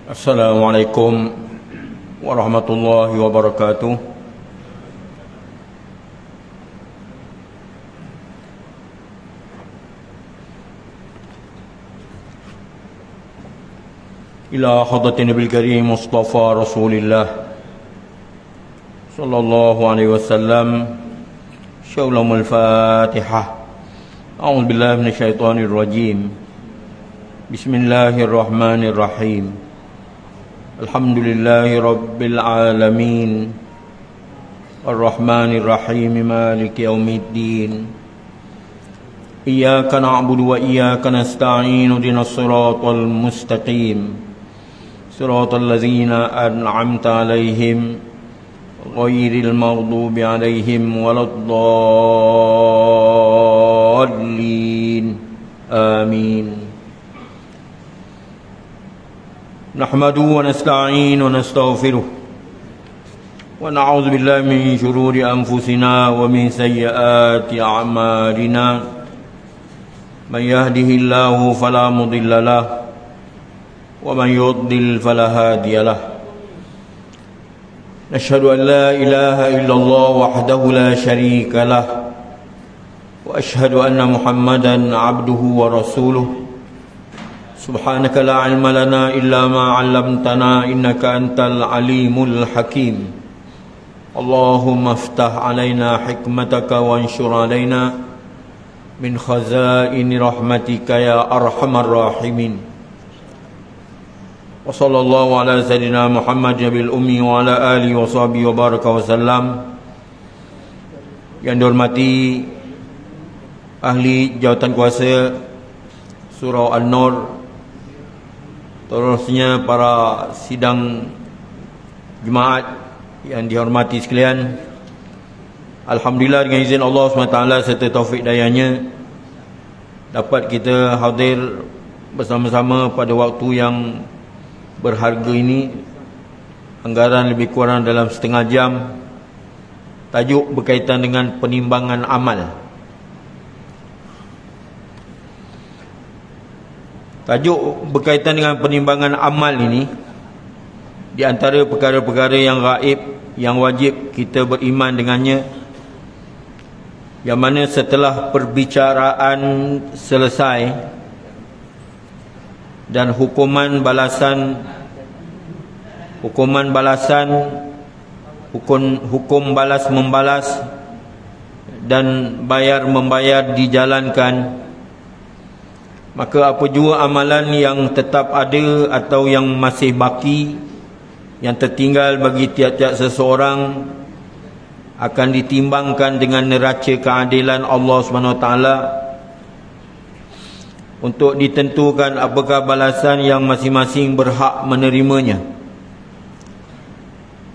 Assalamualaikum warahmatullahi wabarakatuh. Ila hadratin Nabil Karim Mustafa Rasulillah sallallahu alaihi wasallam. Syaulamul Fatihah. A'udzu billahi minasyaitonir rajim. Bismillahirrahmanirrahim. Alhamdulillahi Rabbil Alamin. Ar-Rahmanir Rahim. Maliki yaumiddin. Iyyaka na'budu wa iyyaka nasta'in. Ihdinas siratal mustaqim. Siratal ladzina an'amta 'alaihim ghairil maghdubi 'alaihim waladdallin. Amin. Nahmaduhu wa nasta'inu wa nastaghfiruh wa na'udzu billahi min shururi anfusina wa min sayyiati a'malina. Man yahdihillahu fala mudilla lahu wa man yudlil fala hadiya lahu. Nashhadu an la ilaha illallah wahdahu la sharika lahu wa ashhadu anna Muhammadan 'abduhu wa rasuluh. Subhanaka la ilma lana illa ma 'allamtana innaka antal alimul hakim. Allahumma iftah 'alaina hikmataka wa anshur 'alaina min khazaini rahmatika ya arhamar rahimin. Wa sallallahu ala sayyidina Muhammad nabil ummi wa ala alihi wa sahbihi wa baraka wa sallam. Yang dihormati ahli jawatan kuasa Surau An-Nur, terusnya para sidang jemaat yang dihormati sekalian. Alhamdulillah, dengan izin Allah SWT serta taufik dayanya, dapat kita hadir bersama-sama pada waktu yang berharga ini. Anggaran lebih kurang dalam setengah jam. Tajuk berkaitan dengan penimbangan amal. Tajuk berkaitan dengan penimbangan amal ini, di antara perkara-perkara yang gaib, yang wajib kita beriman dengannya, yang mana setelah perbicaraan selesai dan hukum balas membalas dan bayar membayar dijalankan, maka apa jua amalan yang tetap ada atau yang masih baki, yang tertinggal bagi tiap-tiap seseorang, akan ditimbangkan dengan neraca keadilan Allah SWT untuk ditentukan apakah balasan yang masing-masing berhak menerimanya.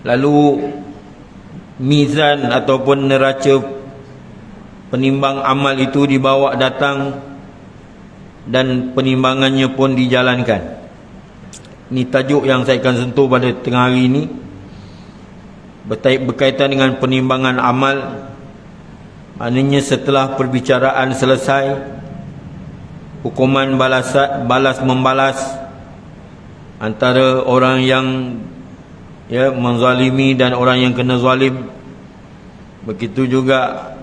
Lalu mizan ataupun neraca penimbang amal itu dibawa datang dan penimbangannya pun dijalankan. Ini tajuk yang saya akan sentuh pada tengah hari ini, berkaitan dengan penimbangan amal. Maknanya setelah perbicaraan selesai, hukuman balas membalas antara orang yang menzalimi dan orang yang kena zalim. Begitu juga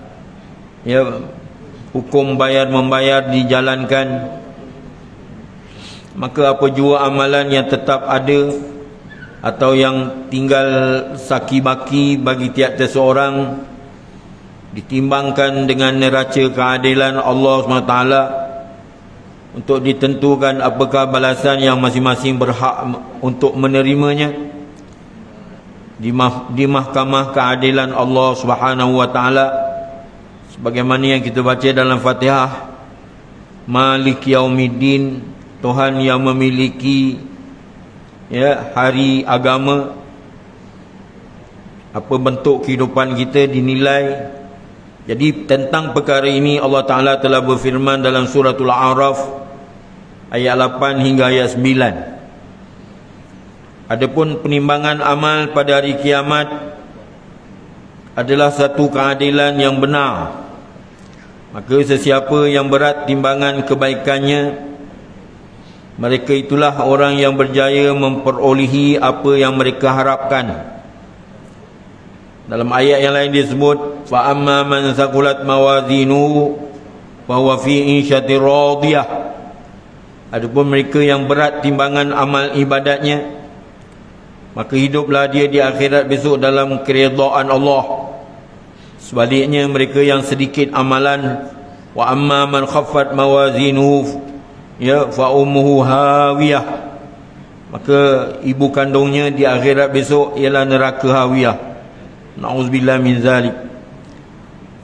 hukum bayar membayar dijalankan. Maka apa jua amalan yang tetap ada atau yang tinggal saki baki bagi tiap-tiap seorang, ditimbangkan dengan neraca keadilan Allah SWT untuk ditentukan apakah balasan yang masing-masing berhak untuk menerimanya di mahkamah keadilan Allah Subhanahu wa taala, sebagaimana yang kita baca dalam Fatihah. Maliki yaumiddin, Tuhan yang memiliki hari agama. Apa bentuk kehidupan kita dinilai. Jadi tentang perkara ini Allah Ta'ala telah berfirman dalam suratul A'raf ayat 8 hingga ayat 9. Adapun penimbangan amal pada hari kiamat adalah satu keadilan yang benar. Maka sesiapa yang berat timbangan kebaikannya, Mereka itulah orang yang berjaya memperolehi apa yang mereka harapkan. Dalam ayat yang lain disebut, fa amma man thaqulat mawazinu fa huwa fi 'ishatir radiyah. Adapun mereka yang berat timbangan amal ibadatnya, maka hiduplah dia di akhirat besok dalam keridhaan Allah. Sebaliknya mereka yang sedikit amalan, wa amma man khaffat mawazinuhu ya fa ummuhu hawiyah, maka ibu kandungnya di akhirat besok ialah neraka hawiyah. Na'udzubillah min zalik.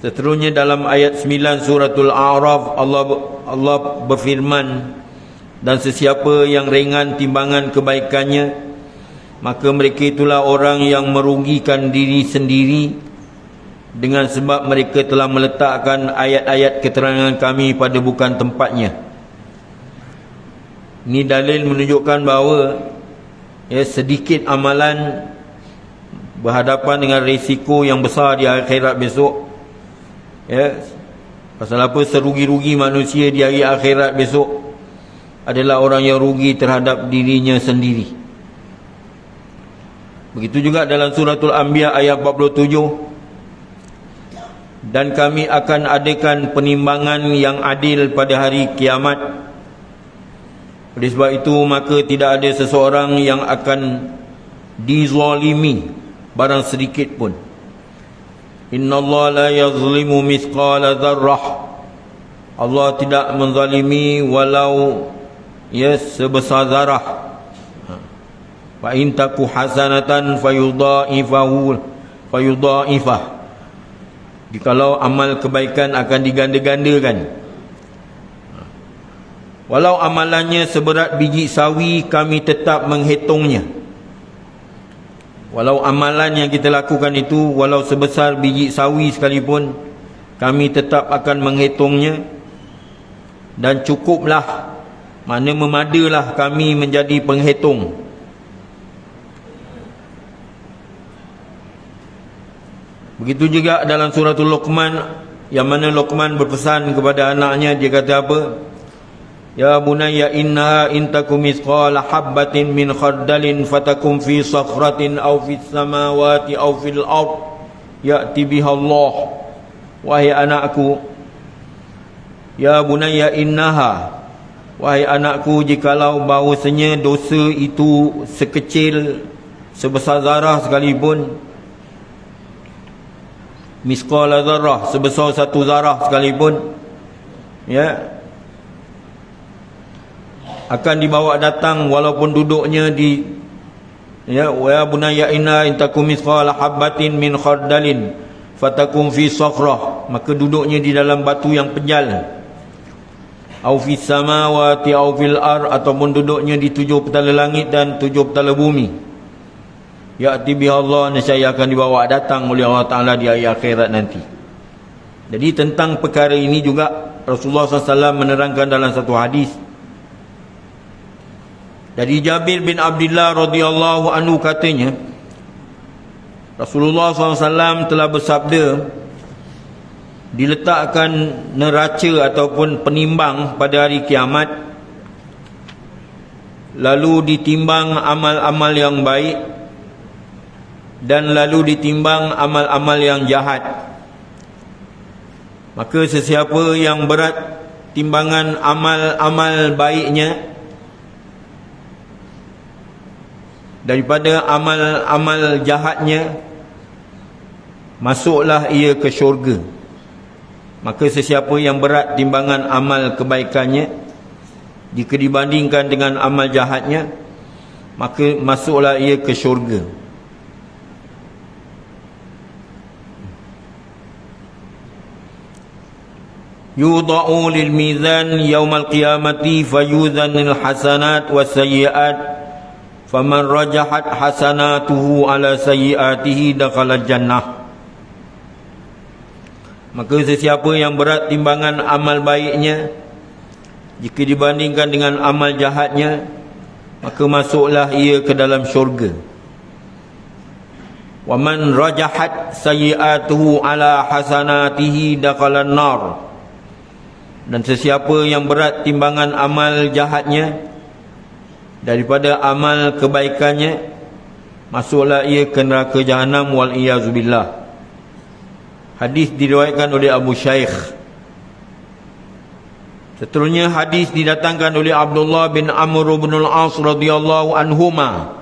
Seterusnya dalam ayat 9 suratul A'raf, Allah berfirman, dan sesiapa yang ringan timbangan kebaikannya, maka mereka itulah orang yang merugikan diri sendiri, dengan sebab mereka telah meletakkan ayat-ayat keterangan kami pada bukan tempatnya. Ini dalil menunjukkan bahawa sedikit amalan berhadapan dengan risiko yang besar di akhirat besok. Pasal apa? Serugi-rugi manusia di hari akhirat besok adalah orang yang rugi terhadap dirinya sendiri. Begitu juga dalam suratul Anbiya ayat 47, dan kami akan adakan penimbangan yang adil pada hari kiamat. Oleh sebab itu, maka tidak ada seseorang yang akan dizalimi barang sedikit pun. Innallaha la yazlimu mithqala dzarrah. Allah tidak menzalimi walau sebesar zarah. Fa in taku hasanatan fayudha'ifah. Jikalau amal kebaikan akan diganda-gandakan. Walau amalannya seberat biji sawi, kami tetap menghitungnya. Walau amalan yang kita lakukan itu walau sebesar biji sawi sekalipun, kami tetap akan menghitungnya. Dan cukuplah, mana memadalah kami menjadi penghitung. Begitu juga dalam suratul Luqman, yang mana Luqman berpesan kepada anaknya, dia kata apa? Ya bunayya innaha in takum mithqala habbatin min khardalin fatakum fi sakhratin aw fis samawati aw fil ard ya'ti biha Allah. Wahai anakku, ya bunayya innaha, wahai anakku, jikalau bahawasanya dosa itu sekecil sebesar zarah sekalipun, misqala zarrah, sebesar satu zarah sekalipun, akan dibawa datang walaupun duduknya di wa bunayya inna intakum mithqala habatin min khardalin fatakum fi sakhrah, maka duduknya di dalam batu yang penjal, au fis samawati au fil ard, ataupun duduknya di 7 petala langit dan 7 petala bumi, ya'ti biha Allah, nescaya akan dibawa datang oleh Allah Ta'ala di hari akhirat nanti. Jadi tentang perkara ini juga Rasulullah SAW menerangkan dalam satu hadis. Dari Jabir bin Abdullah radhiyallahu anhu katanya, Rasulullah SAW telah bersabda, diletakkan neraca ataupun penimbang pada hari kiamat, lalu ditimbang amal-amal yang baik dan lalu ditimbang amal-amal yang jahat. Maka sesiapa yang berat timbangan amal-amal baiknya daripada amal-amal jahatnya, masuklah ia ke syurga. Maka sesiapa yang berat timbangan amal kebaikannya jika dibandingkan dengan amal jahatnya, maka masuklah ia ke syurga. Yudha'u lil mizan yaumal qiyamati fayuzanil hasanat was sayyi'at, faman rajahat hasanatuhu ala sayyiatihi dakhala jannah. Maka sesiapa yang berat timbangan amal baiknya jika dibandingkan dengan amal jahatnya, maka masuklah ia ke dalam syurga. Waman rajahat sayyiatuhu ala hasanatihi dakhala nar. Dan sesiapa yang berat timbangan amal jahatnya daripada amal kebaikannya, masuklah ia ke neraka Jahannam wal iyazubillah. Hadis diriwayatkan oleh Abu Shaykh. Seterusnya hadis didatangkan oleh Abdullah bin Amr bin al-As radhiyallahu anhuma.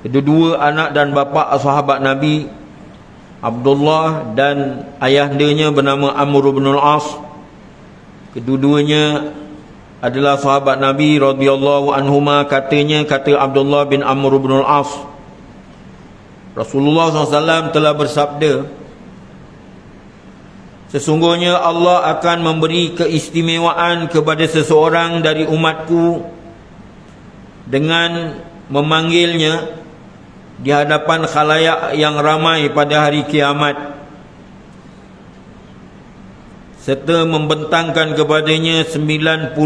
Kedua-dua anak dan bapa sahabat Nabi, Abdullah dan ayahandanya bernama Amr bin al-As. Kedua-duanya adalah sahabat Nabi radhiyallahu anhuma. Kata Abdullah bin Amr bin al-As, Rasulullah SAW telah bersabda, sesungguhnya Allah akan memberi keistimewaan kepada seseorang dari umatku dengan memanggilnya di hadapan khalayak yang ramai pada hari kiamat, serta membentangkan kepadanya 99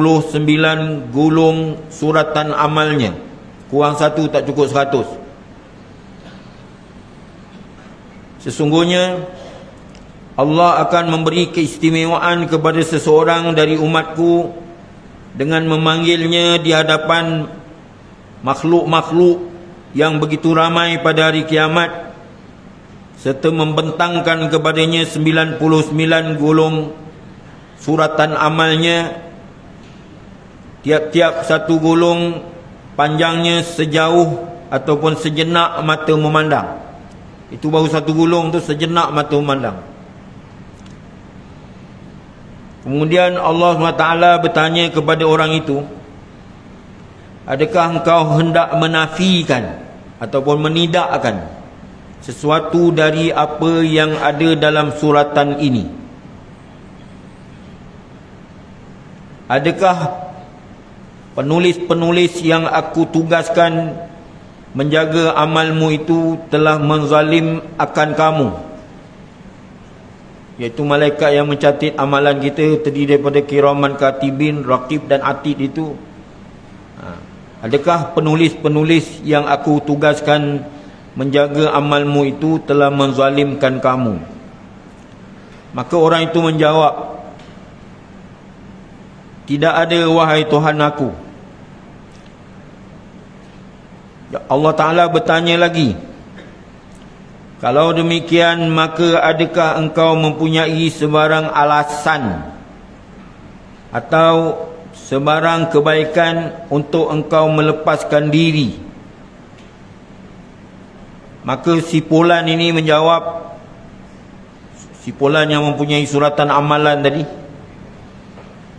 gulung suratan amalnya. Kurang satu tak cukup 100. Sesungguhnya Allah akan memberi keistimewaan kepada seseorang dari umatku dengan memanggilnya di hadapan makhluk-makhluk yang begitu ramai pada hari kiamat, serta membentangkan kepadanya 99 gulung suratan amalnya. Tiap-tiap satu gulung panjangnya sejauh ataupun sejenak mata memandang. Itu baru satu gulung tu, sejenak mata memandang. Kemudian Allah SWT bertanya kepada orang itu, adakah engkau hendak menafikan ataupun menidakkan sesuatu dari apa yang ada dalam suratan ini? Adakah penulis-penulis yang aku tugaskan menjaga amalmu itu telah menzalim akan kamu? Iaitu malaikat yang mencatat amalan kita, terdiri daripada kiraman katibin, raqib dan atid itu. Adakah penulis-penulis yang aku tugaskan menjaga amalmu itu telah menzalimkan kamu? Maka orang itu menjawab, tidak ada, wahai Tuhan aku. Allah Ta'ala bertanya lagi, kalau demikian, maka adakah engkau mempunyai sebarang alasan atau sebarang kebaikan untuk engkau melepaskan diri? Maka si Fulan ini menjawab, si Fulan yang mempunyai suratan amalan tadi,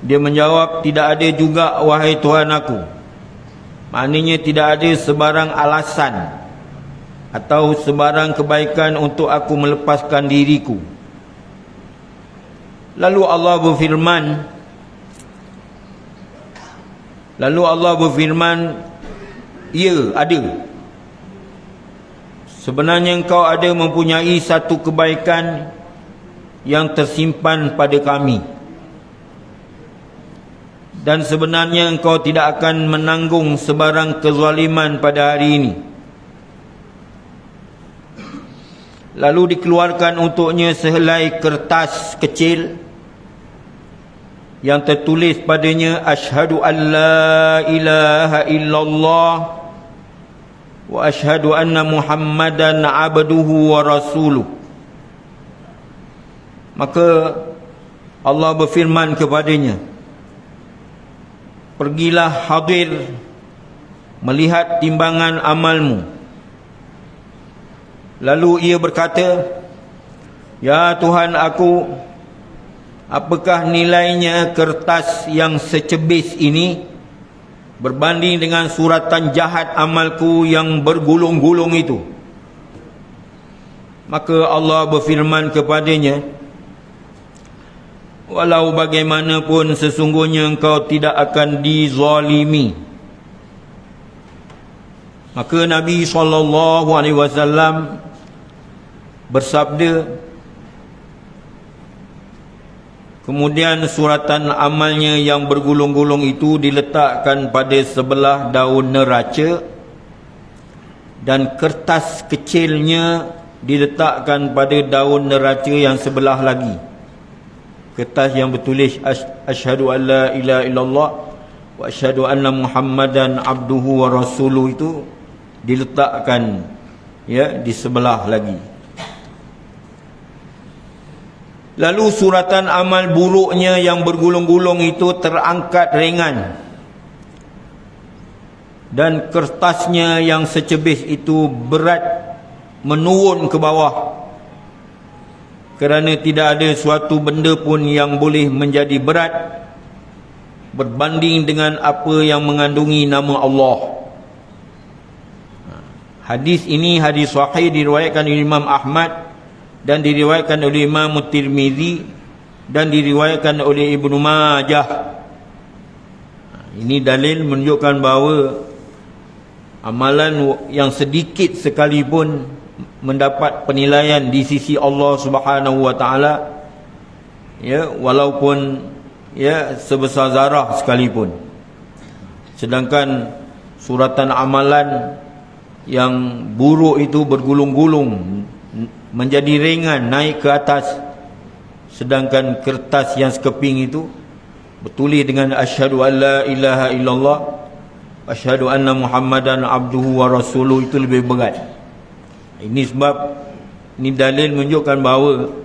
dia menjawab, tidak ada juga, wahai Tuhan aku. Maknanya tidak ada sebarang alasan atau sebarang kebaikan untuk aku melepaskan diriku. Lalu Allah berfirman, ya, ada. Sebenarnya engkau ada mempunyai satu kebaikan yang tersimpan pada kami, dan sebenarnya engkau tidak akan menanggung sebarang kezaliman pada hari ini. Lalu dikeluarkan untuknya sehelai kertas kecil yang tertulis padanya, asyhadu an la ilaha illallah wa asyhadu anna Muhammadan abduhu wa rasuluh. Maka Allah berfirman kepadanya, pergilah hadir melihat timbangan amalmu. Lalu ia berkata, ya Tuhan aku, apakah nilainya kertas yang secebis ini berbanding dengan suratan jahat amalku yang bergulung-gulung itu? Maka Allah berfirman kepadanya, walau bagaimanapun sesungguhnya engkau tidak akan dizalimi. Maka Nabi SAW bersabda, kemudian suratan amalnya yang bergulung-gulung itu diletakkan pada sebelah daun neraca, dan kertas kecilnya diletakkan pada daun neraca yang sebelah lagi. Kertas yang bertulis asyhadu an la ilaha illallah wa asyhadu anna Muhammadan abduhu wa rasuluh itu diletakkan di sebelah lagi. Lalu suratan amal buruknya yang bergulung-gulung itu terangkat ringan, dan kertasnya yang secebis itu berat menurun ke bawah, kerana tidak ada suatu benda pun yang boleh menjadi berat berbanding dengan apa yang mengandungi nama Allah. Hadis ini hadis sahih, diriwayatkan oleh Imam Ahmad dan diriwayatkan oleh Imam Tirmizi dan diriwayatkan oleh Ibnu Majah. Ini dalil menunjukkan bahawa amalan yang sedikit sekalipun mendapat penilaian di sisi Allah Subhanahu wa taala, walaupun sebesar zarah sekalipun. Sedangkan suratan amalan yang buruk itu bergulung-gulung menjadi ringan naik ke atas, sedangkan kertas yang sekeping itu bertulis dengan asyhadu an la ilaha illallah asyhadu anna Muhammadan abduhu wa rasuluh itu lebih berat. Ini sebab ini dalil menunjukkan bahawa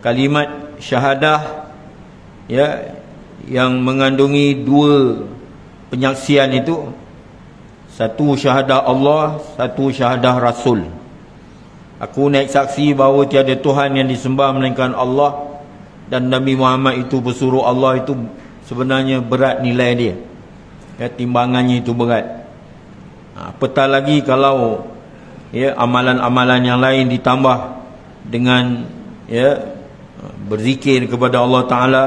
kalimat syahadah yang mengandungi dua penyaksian itu, satu syahadah Allah, satu syahadah Rasul. Aku naik saksi bahawa tiada Tuhan yang disembah melainkan Allah, dan Nabi Muhammad itu bersuruh Allah, itu sebenarnya berat nilai dia, timbangannya itu berat. Apatah lagi kalau amalan-amalan yang lain ditambah dengan berzikir kepada Allah Ta'ala,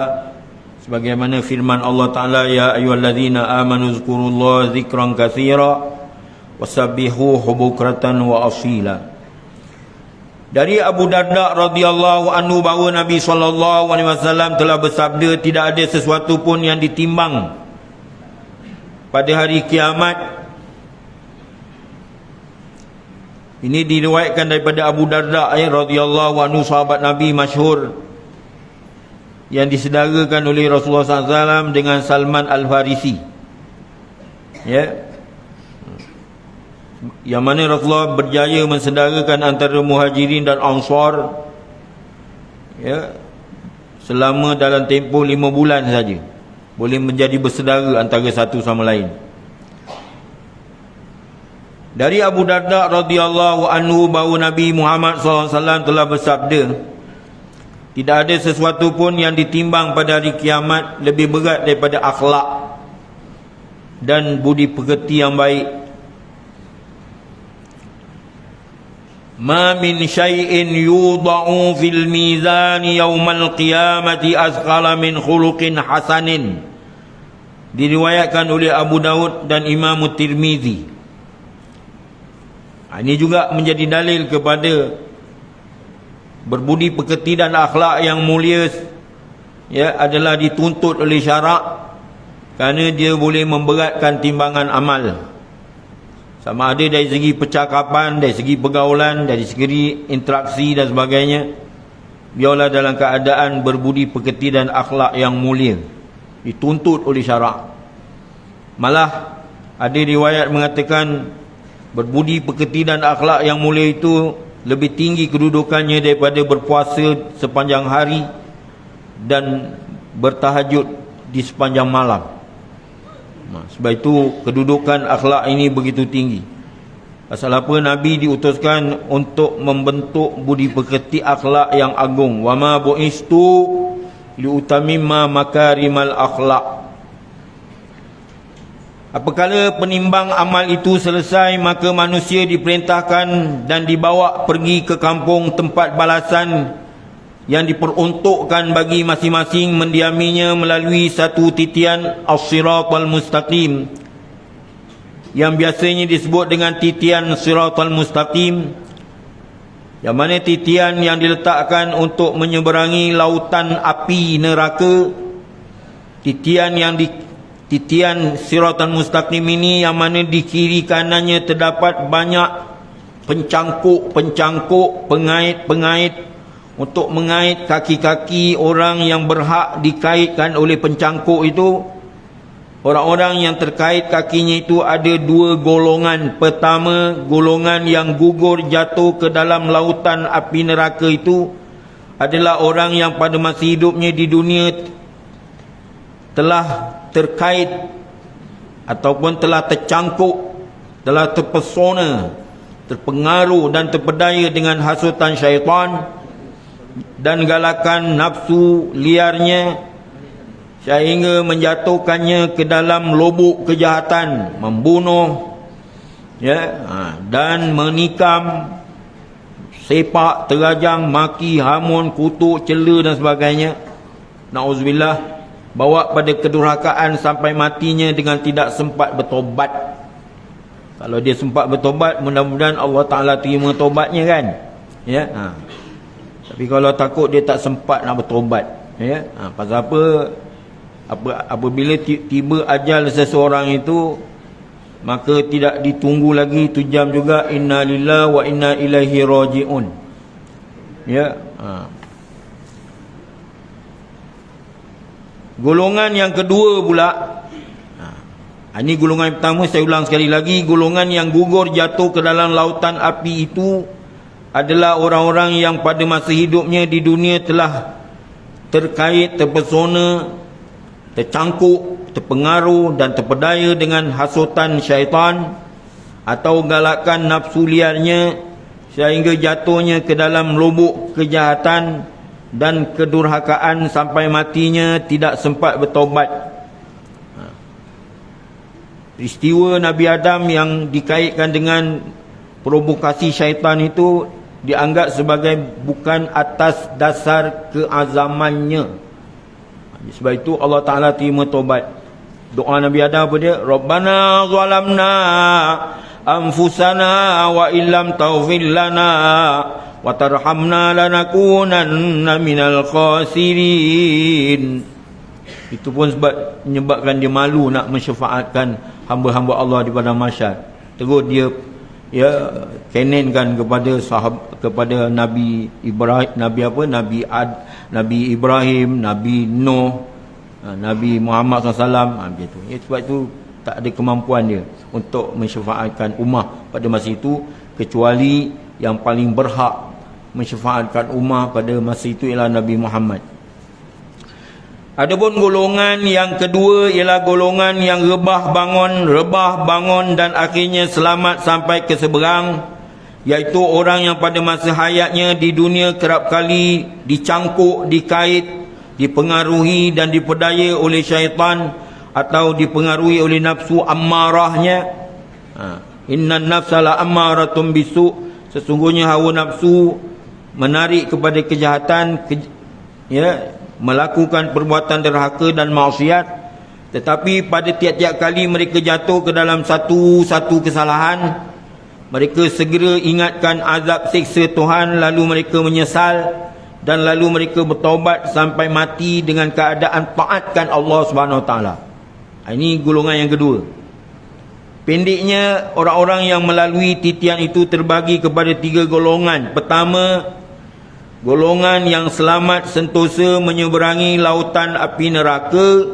sebagaimana firman Allah Ta'ala, ya ayyuhallazina amanu zkurullaha zikran katsira wasabbihuhu bukratan wa asila. Dari Abu Darda radhiyallahu anhu bahawa Nabi SAW telah bersabda, tidak ada sesuatu pun yang ditimbang pada hari kiamat. Ini diriwayatkan daripada Abu Darda radhiyallahu anhu, sahabat Nabi masyhur yang disedarakan oleh Rasulullah SAW dengan Salman Al-Farisi, yang mana Rasulullah berjaya mensedarakan antara Muhajirin dan Ansar selama dalam tempoh 5 bulan saja, boleh menjadi bersedara antara satu sama lain. Dari Abu Darda radhiyallahu anhu bahawa Nabi Muhammad SAW telah bersabda, tidak ada sesuatu pun yang ditimbang pada hari kiamat lebih berat daripada akhlak dan budi pekerti yang baik. Ma min syai'in yudha'u fil mizan yaumal qiyamati azqala min khuluqin hasanin. Diriwayatkan oleh Abu Daud dan Imam Tirmizi. Ini juga menjadi dalil kepada berbudi pekerti dan akhlak yang mulia adalah dituntut oleh syarak, kerana dia boleh memberatkan timbangan amal. Sama ada dari segi percakapan, dari segi pergaulan, dari segi interaksi dan sebagainya, biarlah dalam keadaan berbudi pekerti dan akhlak yang mulia, dituntut oleh syarak. Malah ada riwayat mengatakan berbudi pekerti dan akhlak yang mulia itu lebih tinggi kedudukannya daripada berpuasa sepanjang hari dan bertahajud di sepanjang malam. Sebab itu kedudukan akhlak ini begitu tinggi. Pasal apa Nabi diutuskan untuk membentuk budi pekerti akhlak yang agung. Wa ma bu'istu liutamimma makarimal akhlak. Apabila penimbang amal itu selesai, maka manusia diperintahkan dan dibawa pergi ke kampung tempat balasan yang diperuntukkan bagi masing-masing mendiaminya melalui satu titian as-siratal mustaqim, yang biasanya disebut dengan titian siratal mustaqim, yang mana titian yang diletakkan untuk menyeberangi lautan api neraka. Titian siratal mustaqim ini yang mana di kiri kanannya terdapat banyak pencangkuk, pengait-pengait untuk mengait kaki-kaki orang yang berhak dikaitkan oleh pencangkuk itu, Orang-orang yang terkait kakinya itu ada dua golongan. Pertama, golongan yang gugur jatuh ke dalam lautan api neraka itu adalah orang yang pada masa hidupnya di dunia telah terkait ataupun telah tercangkuk, telah terpesona, terpengaruh dan terpedaya dengan hasutan syaitan dan galakan nafsu liarnya, sehingga menjatuhkannya ke dalam lubuk kejahatan, membunuh, dan menikam, sepak, terajang, maki, hamun, kutuk, cela dan sebagainya. Na'udzubillah, bawa pada kedurhakaan sampai matinya dengan tidak sempat bertobat. Kalau dia sempat bertobat, mudah-mudahan Allah Ta'ala terima tobatnya kan. Tapi kalau takut dia tak sempat nak bertobat, pasal apa? Apabila tiba ajal seseorang itu, maka tidak ditunggu lagi, tu jam juga, inna lillahi wa inna ilaihi raji'un. Golongan yang kedua pula, ini golongan yang pertama, saya ulang sekali lagi, golongan yang gugur jatuh ke dalam lautan api itu adalah orang-orang yang pada masa hidupnya di dunia telah terkait, terpesona, tercangkuk, terpengaruh dan terpedaya dengan hasutan syaitan atau galakan nafsu liarnya, sehingga jatuhnya ke dalam lubuk kejahatan dan kedurhakaan sampai matinya tidak sempat bertobat. Peristiwa Nabi Adam yang dikaitkan dengan provokasi syaitan itu dianggap sebagai bukan atas dasar keazamannya. Sebab itu Allah Ta'ala terima taubat. Doa Nabi Adam apa dia? Rabbana zalamna anfusana wa illam taghfir lana wa tarhamna lanakunanna minal khasirin. Itu pun menyebabkan dia malu nak mensyafaatkan hamba-hamba Allah di padang mahsyar. Terus dia kenenkan kepada Nabi Ibrahim, Nabi Ibrahim, Nabi Nuh, Nabi Muhammad SAW, macam tu. Sebab itu tak ada kemampuan dia untuk mensyafaatkan ummah pada masa itu, kecuali yang paling berhak mensyafaatkan ummah pada masa itu ialah Nabi Muhammad. Adapun golongan yang kedua ialah golongan yang rebah bangun dan akhirnya selamat sampai ke seberang, iaitu orang yang pada masa hayatnya di dunia kerap kali dicangkuk, dikait, dipengaruhi dan dipedaya oleh syaitan atau dipengaruhi oleh nafsu ammarahnya. Innan nafsa la ammaratun bisu', sesungguhnya hawa nafsu menarik kepada kejahatan, melakukan perbuatan derhaka dan maksiat. Tetapi pada tiap-tiap kali mereka jatuh ke dalam satu kesalahan, mereka segera ingatkan azab siksa Tuhan, lalu mereka menyesal dan lalu mereka bertaubat sampai mati dengan keadaan taatkan Allah Subhanahu Wa Taala. Ini golongan yang kedua. Pendeknya, orang-orang yang melalui titian itu terbagi kepada tiga golongan. Pertama, golongan yang selamat sentosa menyeberangi lautan api neraka.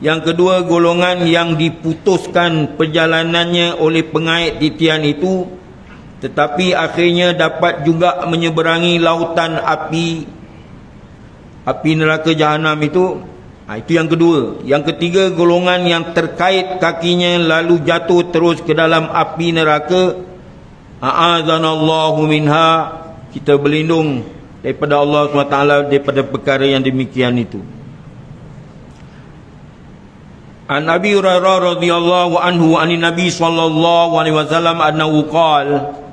Yang kedua, golongan yang diputuskan perjalanannya oleh pengait titian itu, tetapi akhirnya dapat juga menyeberangi lautan api neraka jahanam itu. Itu yang kedua. Yang ketiga, golongan yang terkait kakinya lalu jatuh terus ke dalam api neraka. A'adzanallahu minha, kita berlindung daripada Allah SWT daripada perkara yang demikian itu. An Abi Hurairah radhiyallahu anhu anin Nabi sallallahu alaihi wasallam annahu qala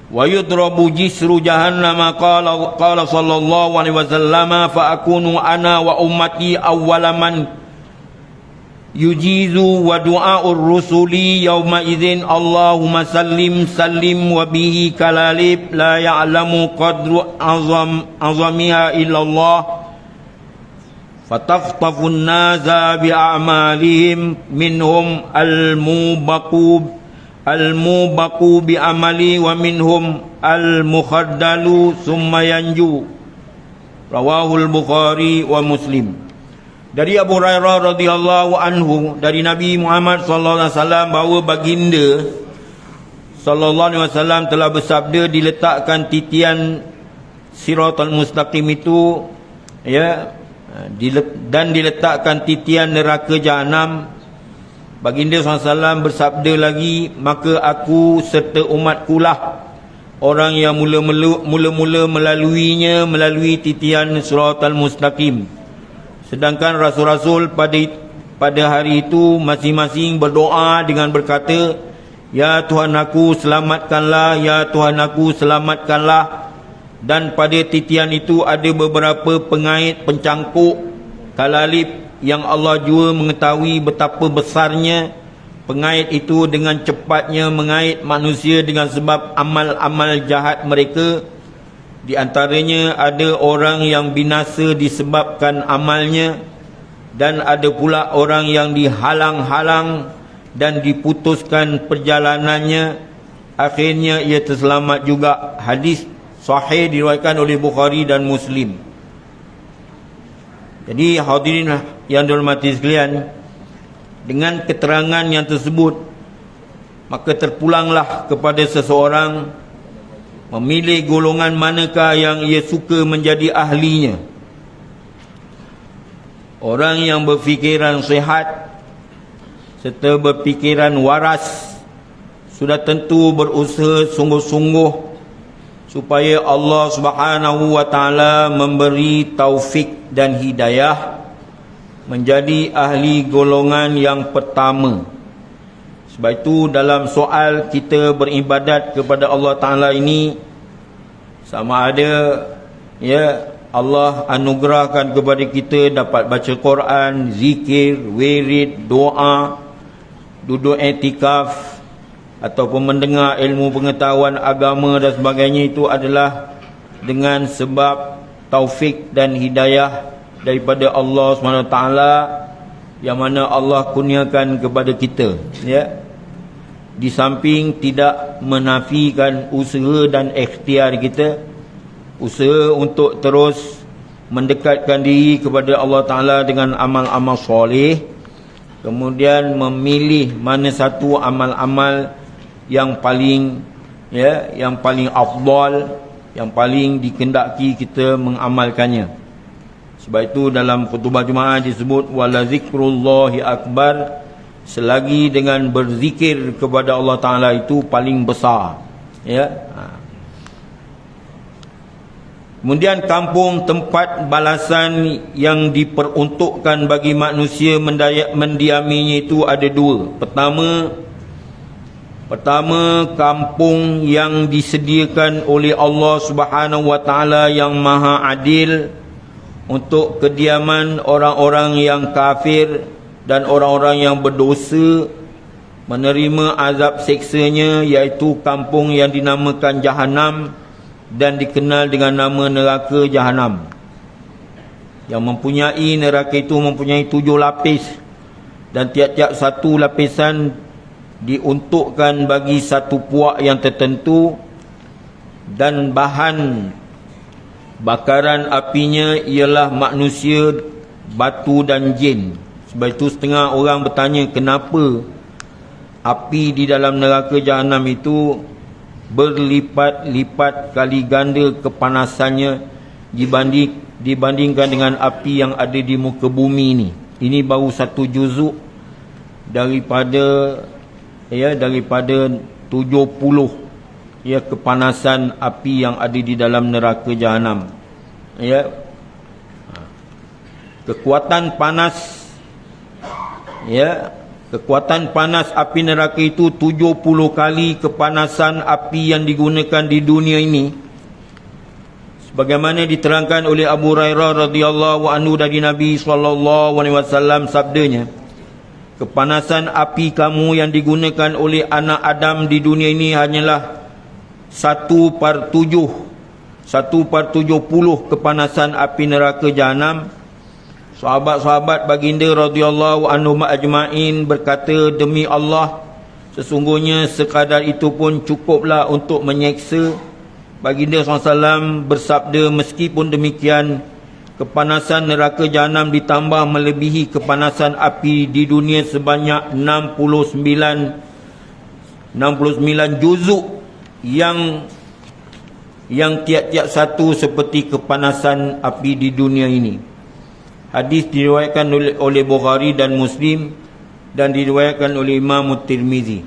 wa yudrabu jisru jahannama qala sallallahu alaihi wasallam fa akunu ana wa ummati awwalaman yujizu wa du'aur rusuli yawma idzin Allahumma sallim sallim wa bihi kalalib la ya'lamu qadru azamiha illallah fataftafun naza bi'amalihim minhum al-mubaqu bi'amali wa minhum al-mukhaddalu summa yanju. Rawahul Bukhari wa Muslim. Dari Abu Hurairah radhiyallahu anhu, dari Nabi Muhammad sallallahu alaihi wasallam, bahawa baginda sallallahu alaihi wasallam telah bersabda, diletakkan titian Siratal Mustaqim itu, ya, dan diletakkan titian neraka Jahanam. Baginda SAW bersabda lagi, maka aku serta umatku lah orang yang mula-mula melaluinya, melalui titian Siratal Mustaqim. Sedangkan rasul-rasul pada hari itu masing-masing berdoa dengan berkata, ya Tuhan aku selamatkanlah, ya Tuhan aku selamatkanlah. Dan pada titian itu ada beberapa pengait pencangkuk kalalib yang Allah jua mengetahui betapa besarnya pengait itu. Dengan cepatnya mengait manusia dengan sebab amal-amal jahat mereka. Di antaranya ada orang yang binasa disebabkan amalnya, dan ada pula orang yang dihalang-halang dan diputuskan perjalanannya, akhirnya ia terselamat juga. Hadis sahih diriwayatkan oleh Bukhari dan Muslim. Jadi hadirin yang dihormati sekalian, dengan keterangan yang tersebut, maka terpulanglah kepada seseorang memilih golongan manakah yang ia suka menjadi ahlinya. Orang yang berfikiran sihat serta berfikiran waras sudah tentu berusaha sungguh-sungguh supaya Allah Subhanahu wa taala memberi taufik dan hidayah menjadi ahli golongan yang pertama. Sebab itu dalam soal kita beribadat kepada Allah Taala ini, sama ada ya Allah anugerahkan kepada kita dapat baca Quran, zikir, wirid, doa, duduk i'tikaf, ataupun mendengar ilmu pengetahuan agama dan sebagainya, itu adalah dengan sebab taufik dan hidayah daripada Allah SWT, yang mana Allah kurniakan kepada kita, ya. Di samping tidak menafikan usaha dan ikhtiar kita, usaha untuk terus mendekatkan diri kepada Allah Ta'ala dengan amal-amal soleh, kemudian memilih mana satu amal-amal yang paling, ya, yang paling afdal, yang paling dikehendaki kita mengamalkannya. Sebab itu dalam khutbah Jumaat disebut wala zikrullahi akbar, selagi dengan berzikir kepada Allah Ta'ala itu paling besar, ya. Kemudian kampung tempat balasan yang diperuntukkan bagi manusia mendiaminya itu ada dua. Pertama, kampung yang disediakan oleh Allah Subhanahu wa taala yang Maha Adil untuk kediaman orang-orang yang kafir dan orang-orang yang berdosa menerima azab seksanya, iaitu kampung yang dinamakan Jahanam dan dikenal dengan nama neraka Jahanam, yang mempunyai, neraka itu mempunyai 7 lapis, dan tiap-tiap satu lapisan diuntukkan bagi satu puak yang tertentu, dan bahan bakaran apinya ialah manusia, batu dan jin. Sebab itu setengah orang bertanya, kenapa api di dalam neraka Jahanam itu berlipat-lipat kali ganda kepanasannya dibandingkan dengan api yang ada di muka bumi ini. Ini baru satu juzuk daripada 70 ya kepanasan api yang ada di dalam neraka Jahanam, ya. Kekuatan panas, ya, kekuatan panas api neraka itu 70 kali kepanasan api yang digunakan di dunia ini. Sebagaimana diterangkan oleh Abu Hurairah radhiyallahu anhu dari Nabi SAW, sabdanya, kepanasan api kamu yang digunakan oleh anak Adam di dunia ini hanyalah 1/70 kepanasan api neraka Jahanam. Sahabat-sahabat baginda radhiyallahu anhum ajma'in berkata, demi Allah, sesungguhnya sekadar itu pun cukuplah untuk menyeksa. Baginda SAW bersabda, meskipun demikian, kepanasan neraka jahanam ditambah melebihi kepanasan api di dunia sebanyak 69 juzuk yang tiap-tiap satu seperti kepanasan api di dunia ini. Hadis diriwayatkan oleh Bukhari dan Muslim dan diriwayatkan oleh Imam Tirmizi.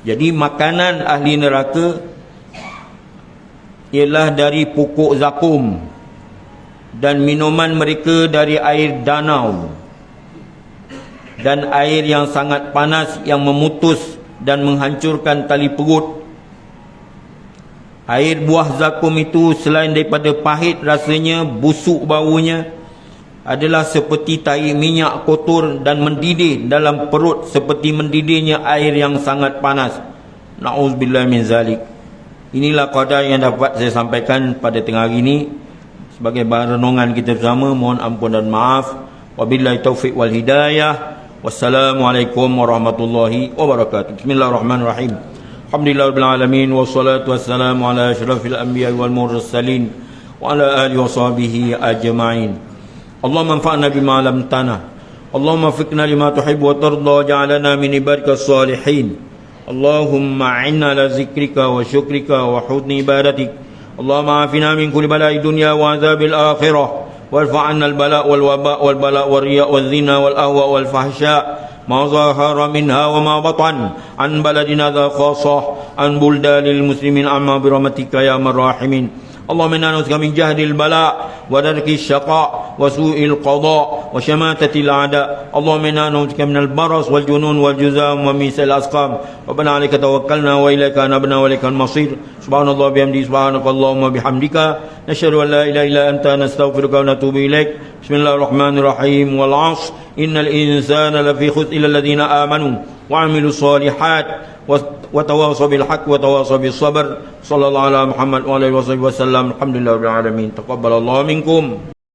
Jadi makanan ahli neraka ialah dari pokok zakum dan minuman mereka dari air danau dan air yang sangat panas yang memutus dan menghancurkan tali perut. Air buah zakum itu selain daripada pahit rasanya, busuk baunya, adalah seperti tahi minyak kotor dan mendidih dalam perut seperti mendidihnya air yang sangat panas. Na'udzubillah min zalik. Inilah qadar yang dapat saya sampaikan pada tengah hari ini sebagai bahan renungan kita bersama. Mohon ampun dan maaf. Wabillahi taufiq wal hidayah. Wassalamualaikum warahmatullahi wabarakatuh. Bismillahirrahmanirrahim. Alhamdulillahirabbil alamin wassalatu wassalamu ala asyrafil anbiya'i wal mursalin wa ala alihi washabihi ajma'in. Allahumma anfa'na bima 'allamtana. Allahumma fiqna lima tuhibbu wa tarda waj'alna min ibadikas salihin. Allahumma a'inna ala zikrika wa syukrika wa husni ibadatik. Allahumma afina min kulli bala'i dunya wa azabil akhirah. Warfa'anna al-bala' wal waba' wal bala' wal riya' wal zina wal ahwa wal fahsya' ما ظهر منها وما بطن عن بلدنا ذا خاصة عن بلدان المسلمين عما برحمتك يا أرحم الراحمين. اللهم إنا نعوذ من جهد البلاء ودرك الشقاء وسوء القضاء وشماتة الأعداء. اللهم إنا نعوذ من البرص والجنون والجذام ومن سيء الأسقام. ربنا عليك توكلنا وإليك أنبنا وإليك المصير. سبحان الله بحمده سبحانك اللهم بحمدك نشهد أن لا إله إلا أنت نستغفرك ونتوب إليك. بسم الله الرحمن الرحيم. والعصر إن الإنسان لفي خسر إلا الذين آمنوا وعملوا الصالحات وتواصوا بالحق وتواصوا بالصبر. صلى الله على محمد وعلى آله وصحبه وسلم. الحمد لله رب العالمين. تقبل الله منكم.